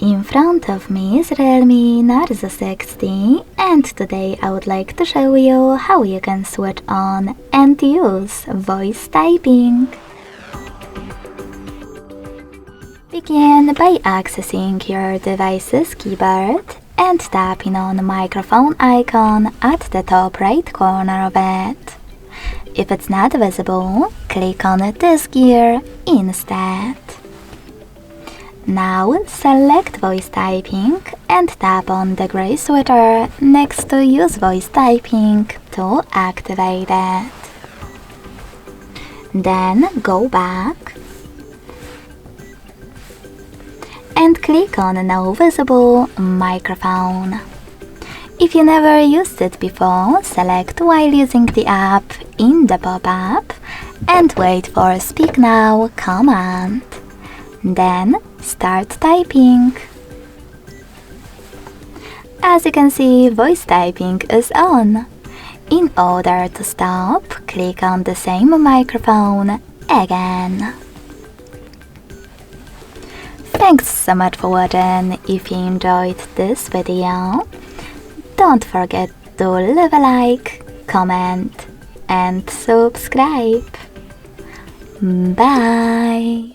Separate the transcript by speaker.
Speaker 1: In front of me is REALME Narzo 60, and today I would like to show you how you can switch on and use voice typing. Begin by accessing your device's keyboard and tapping on the microphone icon at the top right corner of it. If it's not visible, click on this gear instead. Now select voice typing and tap on the gray switcher next to use voice typing to activate it. Then go back and click on no visible microphone. If you never used it before, select while using the app in the pop-up and wait for Speak Now command. Then start typing. As you can see, voice typing is on. In order to stop, click on the same microphone again. Thanks so much for watching. If you enjoyed this video, don't forget to leave a like, comment and subscribe. Bye!